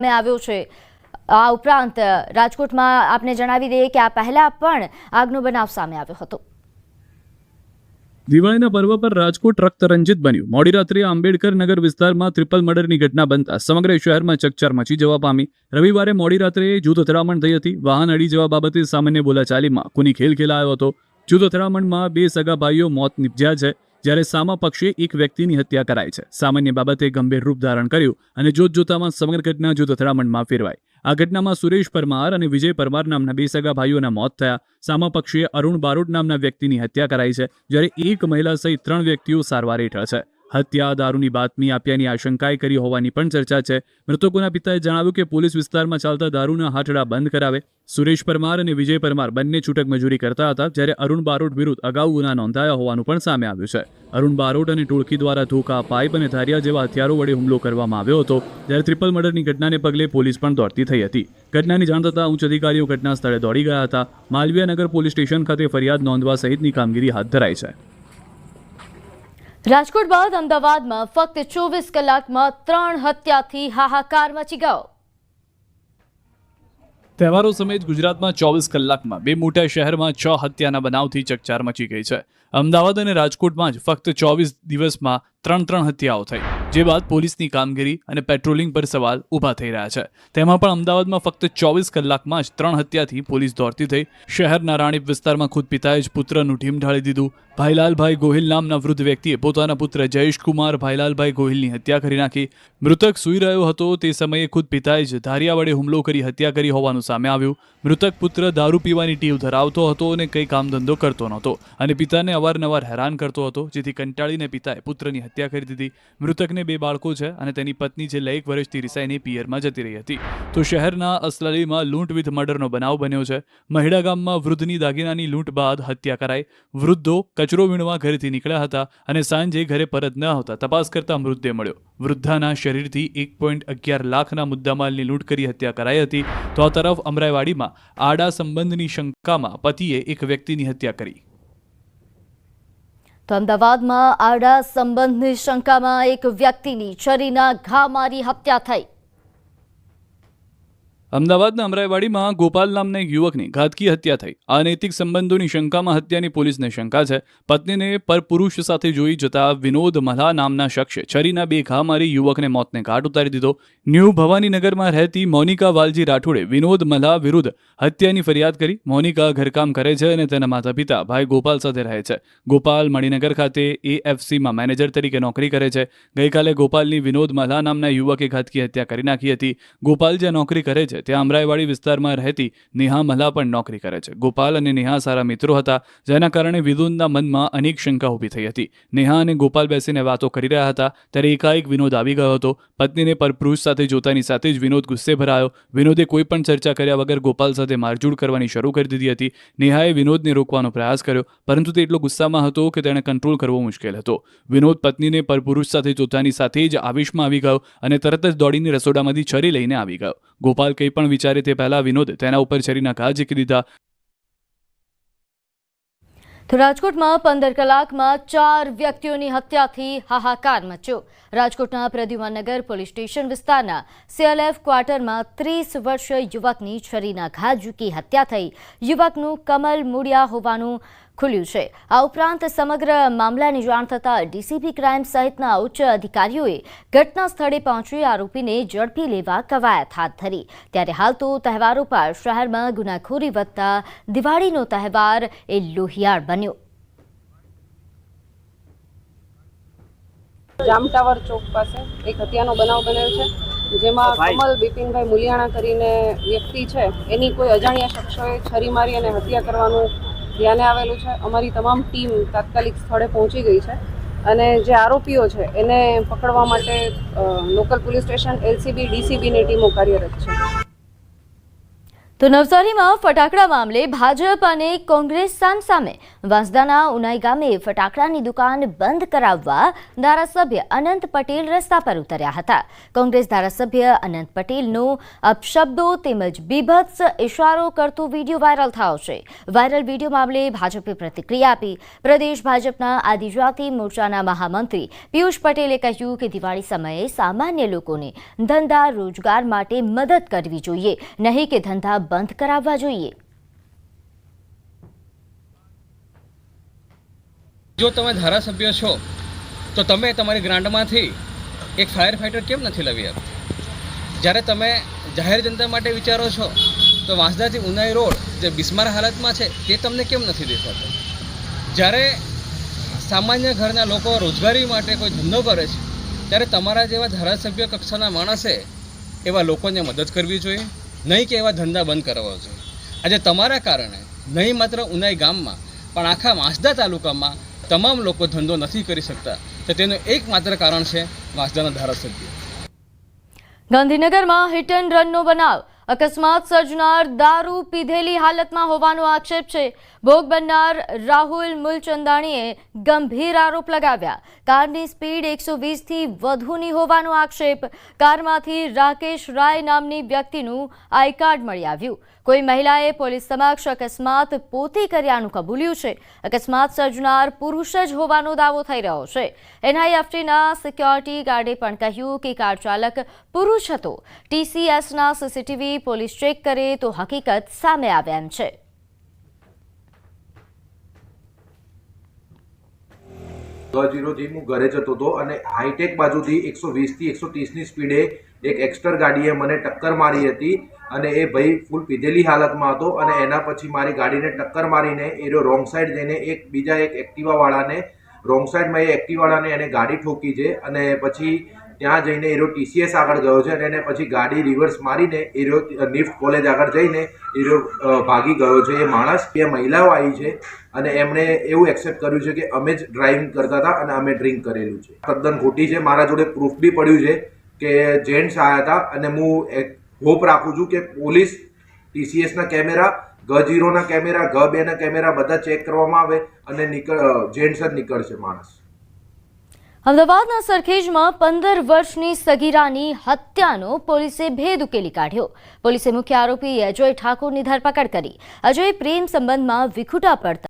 આવ્યો છે। આ ઉપરાંત રાજકોટમાં આપને જણાવી દઈએ કે આ પહેલા પણ આગનો બનાવ સામે આવ્યો હતો। દિવાળીના પર્વ પર રાજકોટ રક્તરંજિત બન્યું। મોડી રાત્રે આંબેડકર નગર વિસ્તારમાં ટ્રિપલ મર્ડરની ઘટના બનતા સમગ્ર શહેરમાં ચકચાર મચી જવા પામી। રવિવારે મોડી રાત્રે જૂથ અથડામણ થઈ હતી। વાહન અડી જવા બાબતે સામાન્ય બોલાચાલીમાં ખૂની ખેલ ખેલાયો હતો। જૂથ અથડામણમાં 2 સગા ભાઈઓ મોત નિપજ્યા છે, જ્યારે સામા પક્ષે એક વ્યક્તિની હત્યા કરાઈ છે। સામાન્ય બાબતે ગંભીર રૂપ ધારણ કર્યું અને જોતજોતામાં સમગ્ર ઘટના જૂથ અથડામણમાં ફેરવાઈ। આ ઘટનામાં સુરેશ પરમાર અને વિજય પરમાર નામના 2 સગા ભાઈઓના મોત થયા। સામા પક્ષે અરુણ બારોટ નામના વ્યક્તિની હત્યા કરાઈ છે, જ્યારે એક મહિલા સહિત 3 વ્યક્તિઓ સારવાર હેઠળ છે। હત્યા દારૂની બાતમી આપ્યાની આશંકાએ કરી હોવાની પણ ચર્ચા છે। મૃતકોના પિતાએ જણાવ્યું કે પોલીસ વિસ્તારમાં ચાલતા દારૂના હાથડા બંધ કરાવે। સુરેશ પરમાર અને વિજય પરમાર બંને છૂટક મજૂરી કરતા હતા, જ્યારે અરુણ બારોટ વિરુદ્ધ અગાઉ ગુના નોંધાયા હોવાનું પણ સામે આવ્યું છે। અરુણ બારોટ અને ટોળકી દ્વારા ધોકા, પાઇપ અને ધારિયા જેવા હથિયારો વડે હુમલો કરવામાં આવ્યો હતો, જ્યારે ટ્રિપલ મર્ડરની ઘટનાને પગલે પોલીસ પણ દોડતી થઈ હતી। ઘટનાની જાણ થતાં ઉચ્ચ અધિકારીઓ ઘટના સ્થળે દોડી ગયા હતા। માલવીયાનગર પોલીસ સ્ટેશન ખાતે ફરિયાદ નોંધવા સહિતની કામગીરી હાથ ધરાઈ છે। રાજકોટ બાદ અમદાવાદમાં ફક્ત 24 કલાકમાં 3 હત્યાથી હાહાકાર મચી ગયો। તહેવારો સમેત ગુજરાતમાં 24 કલાકમાં 2 મોટા શહેરમાં 6 હત્યાના બનાવથી ચકચાર મચી ગઈ છે। અમદાવાદ અને રાજકોટમાં જ ફક્ત 24 દિવસમાં 3 હત્યાઓ થઈ, જે બાદ પોલીસની કામગીરી અને પેટ્રોલિંગ પર સવાલ ઊભા થઈ રહ્યા છે। તેમાં પણ અમદાવાદમાં ફક્ત 24 કલાકમાં જ 3 હત્યાથી પોલીસ દોડતી થઈ। શહેરના રાણીપ વિસ્તારમાં ખુદ પિતાએ જ પુત્રનું ઢીમ ઢાળી દીધું। ભાઈલાલભાઈ ગોહિલ નામના વૃદ્ધ વ્યક્તિએ પોતાના પુત્ર જયેશકુમાર ભાઈલાલભાઈ ગોહિલની હત્યા કરી નાખી। મૃતક સૂઈ રહ્યો હતો તે સમયે ખુદ પિતાએ જ ધારિયા વડે હુમલો કરી હત્યા કરી હોવાનું સામે આવ્યું। મૃતક પુત્ર દારૂ પીવાની ટેવ ધરાવતો હતો અને કંઈ કામ ધંધો કરતો નહોતો અને પિતાને અવારનવાર હેરાન કરતો હતો, જેથી કંટાળીને પિતાએ પુત્રની હત્યા કરી દીધી। મૃતકને 2 બાળકો છે અને તેની પત્ની છેલ્લા 1 વર્ષથી રિસાઈને પિયરમાં જતી રહી હતી। તો શહેરના અસલાલીમાં લૂંટ વિથ મર્ડરનો બનાવ બન્યો છે। મહેડા ગામમાં વૃદ્ધની દાગીનાની લૂંટ બાદ હત્યા કરાઈ। વૃદ્ધો કચરો વીણવા ઘરેથી નીકળ્યા હતા અને સાંજે ઘરે પરત ન આવતા તપાસ કરતા મૃતદેહ મળ્યો। વૃદ્ધાના શરીરથી 1.11 લાખના મુદ્દામાલની લૂંટ કરી હત્યા કરાઈ હતી। તો આ તરફ અમરાઈવાડીમાં આડા સંબંધની શંકામાં પતિએ એક વ્યક્તિની હત્યા કરી। તો અમદાવાદમાં આડા સંબંધની શંકામાં એક વ્યક્તિની છરીના ઘા મારી હત્યા થઈ। અમદાવાદના અમરાઈવાડીમાં ગોપાલ નામના એક યુવકની ઘાતકી હત્યા થઈ। અનૈતિક સંબંધોની શંકામાં હત્યાની પોલીસને શંકા છે। પત્નીને પરપુરુષ સાથે જોઈ જતા વિનોદ મલ્હા નામના શખ્સે છરીના 2 ઘા મારી યુવકને મોતને ઘાટ ઉતારી દીધો। ન્યૂ ભવાનીનગરમાં રહેતી મોનિકા વાલજી રાઠોડે વિનોદ મલ્હા વિરુદ્ધ હત્યાની ફરિયાદ કરી। મોનિકા ઘરકામ કરે છે અને તેના માતા પિતા ભાઈ ગોપાલ સાથે રહે છે। ગોપાલ મણિનગર ખાતે AFCમાં મેનેજર તરીકે નોકરી કરે છે। ગઈકાલે ગોપાલની વિનોદ મલ્હા નામના યુવકે ઘાતકી હત્યા કરી નાખી હતી। ગોપાલ જ્યાં નોકરી કરે છે ત્યાં અમરાઈવાડી વિસ્તારમાં રહેતી નેહા મલ્હા પણ નોકરી કરે છે। ગોપાલ અને નેહા સારા મિત્રો હતા, જેના કારણે વિનોદના મનમાં અનેક શંકા ઊભી થઈ હતી। નેહા અને ગોપાલ બેસીને વાતો કરી રહ્યા હતા ત્યારે એકાએક વિનોદ આવી ગયો હતો। પત્નીને પરપુરુષ સાથે જોતાની સાથે જ વિનોદ ગુસ્સે ભરાયો। વિનોદે કોઈ પણ ચર્ચા કર્યા વગર ગોપાલ સાથે મારઝૂડ કરવાની શરૂ કરી દીધી હતી। નેહાએ વિનોદને રોકવાનો પ્રયાસ કર્યો, પરંતુ તે એટલો ગુસ્સામાં હતો કે તેણે કંટ્રોલ કરવો મુશ્કેલ હતો। વિનોદ પત્નીને પરપુરુષ સાથે જોતાની સાથે જ આવેશમાં આવી ગયો અને તરત જ દોડીને રસોડામાંથી છરી લઈને આવી ગયો। ગોપાલ કંઈ પણ વિચારે તે પહેલા વિનોદ તેના ઉપર છરીના ઘા ઝીકી દીધા। તો રાજકોટમાં 15 કલાકમાં 4 વ્યક્તિઓની હત્યાથી હાહાકાર મચ્યો। રાજકોટના પ્રદ્યુમનનગર પોલીસ સ્ટેશન વિસ્તારના CLF ક્વાર્ટરમાં 30 વર્ષીય યુવકની છરીના ઘા ઝૂકી હત્યા થઈ। યુવકનું કમલ મુડિયા હોવાનું ખુલ્યું છે। આ ઉપરાંત સમગ્ર મામલાની જાણ થતાં DCP ક્રાઇમ સહિતના ઉચ્ચ અધિકારીઓએ ઘટના સ્થળે પહોંચી આરોપીને ઝડપી લેવા કવાયત હાથ ધરી। ત્યારે હાલ તો તહેવારો પર શહેરમાં ગુનાખોરી વધતા દિવાળીનો તહેવાર એ લોહિયાળ બન્યો। જામ ટાવર ચોક પાસે એક હત્યાનો બનાવ બન્યો છે, જેમાં કમલ બિપિનભાઈ મુલિયાણા કરીને વ્યક્તિ છે, એની કોઈ અજાણ્યા શખ્સોએ છરી મારી અને હત્યા કરવાનું ધ્યાને આવેલું છે। અમારી તમામ ટીમ તાત્કાલિક સ્થળે પહોંચી ગઈ છે અને જે આરોપીઓ છે એને પકડવા માટે લોકલ પોલીસ સ્ટેશન, LCB, DCBની ટીમો કાર્યરત છે। તો નવસારીમાં ફટાકડા મામલે ભાજપ અને કોંગ્રેસ સામસામે વાંસદાના ઉનાઈ ગામે ફટાકડાની દુકાન બંધ કરાવવા ધારાસભ્ય અનંત પટેલ રસ્તા પર ઉતર્યા હતા. કોંગ્રેસ ધારાસભ્ય અનંત પટેલનો અપશબ્દો તેમજ બીભત્સ ઇશારો કરતો વિડીયો વાયરલ થયો છે. વાયરલ વિડીયો મામલે ભાજપે પ્રતિક્રિયા આપી. પ્રદેશ ભાજપના આદિજાતિ મોરચાના મહામંત્રી પિયુષ પટેલે કહ્યું કે દિવાળી સમયે સામાન્ય લોકોને ધંધા રોજગાર માટે મદદ કરવી જોઈએ, નહીં કે ધંધા બંધ કરાવવા જોઈએ. જો તમે ધારાસભ્ય છો તો તમે તમારી ગ્રાન્ટમાંથી એક ફાયર ફાઇટર કેમ નથી લાવી આપતા? જ્યારે તમે જાહેર જનતા માટે વિચારો છો તો વાંસદાથી ઉનાઈ રોડ જે બિસ્માર હાલતમાં છે તે તમને કેમ નથી દેખાતો? જ્યારે સામાન્ય ઘરના લોકો રોજગારી માટે કોઈ ધંધો કરે છે ત્યારે તમારા જેવા ધારાસભ્ય કક્ષાના માણસે એવા લોકોને મદદ કરવી જોઈએ, નહીં કે એવા ધંધા બંધ કરવા જોઈએ. આજે તમારા કારણે નહીં માત્ર ઉનાઈ ગામમાં પણ આખા વાંસદા તાલુકામાં તમામ લોકો ધંધો નથી કરી શકતા. તો તેનું એકમાત્ર કારણ છે વાંસદાના ધારાસભ્ય. ગાંધીનગરમાં હિટ એન્ડ રનનો બનાવ. અકસ્માત સર્જનાર દારૂ પીધેલી હાલતમાં હોવાનો આક્ષેપ છે. ભોગ બનનાર રાહુલ મુલચંદાણીએ ગંભીર આરોપ લગાવ્યા. કારની સ્પીડ 120થી વધુની હોવાનો આક્ષેપ. કારમાંથી રાકેશ રાય નામની વ્યક્તિનું આઈ કાર્ડ મળી આવ્યું. કોઈ મહિલાએ પોલીસ સમક્ષ અકસ્માત પોતે કર્યાનું કબૂલ્યું છે. અકસ્માત સર્જનાર પુરુષ જ હોવાનો દાવો થઈ રહ્યો છે. એનઆઈએફટીના સિક્યોરિટી ગાર્ડે પણ કહ્યું કે કાર ચાલક પુરુષ હતો. TCSના સીસીટીવી પોલીસ ચેક કરે તો હકીકત સામે આવે એમ છે. ગજીરોથી હું ઘરે જતો હતો અને હાઈટેક બાજુથી 120થી 130ની સ્પીડે એક એક્સ્ટર ગાડીએ મને ટક્કર મારી હતી અને એ ભાઈ ફૂલ પીધેલી હાલતમાં હતો અને એના પછી મારી ગાડીને ટક્કર મારીને એ રોંગ સાઈડ જઈને બીજા એક એક્ટિવાવાળાને રોંગ સાઈડમાં એ એક્ટિવાવાળાને એને ગાડી ઠોકી છે અને પછી ત્યાં જઈને એરો TCS આગળ ગયો છે અને એને પછી ગાડી રિવર્સ મારીને એરો નિફ્ટ કોલેજ આગળ જઈને એરો ભાગી ગયો છે. એ માણસ બે મહિલાઓ આવી છે અને એમણે એવું એક્સેપ્ટ કર્યું છે કે અમે જ ડ્રાઇવિંગ કરતા હતા અને અમે ડ્રિંક કરેલું છે. તદ્દન ખોટી છે. મારા જોડે પ્રૂફ બી પડ્યું છે કે જેન્ટ્સ આવ્યા હતા અને હું હોપ રાખું છું કે પોલીસ TCSના કેમેરા, G0ના કેમેરા, G2ના કેમેરા બધા ચેક કરવામાં આવે અને જેન્ટ્સ જ નીકળશે માણસ. અમદાવાદના સરખેજમાં 15 વર્ષની સગીરાની હત્યાનો પોલીસે ભેદ ઉકેલી કાઢ્યો. પોલીસે મુખ્ય આરોપી અજય ઠાકોરની ધરપકડ કરી. અજય પ્રેમ સંબંધમાં વિખૂટા પડતા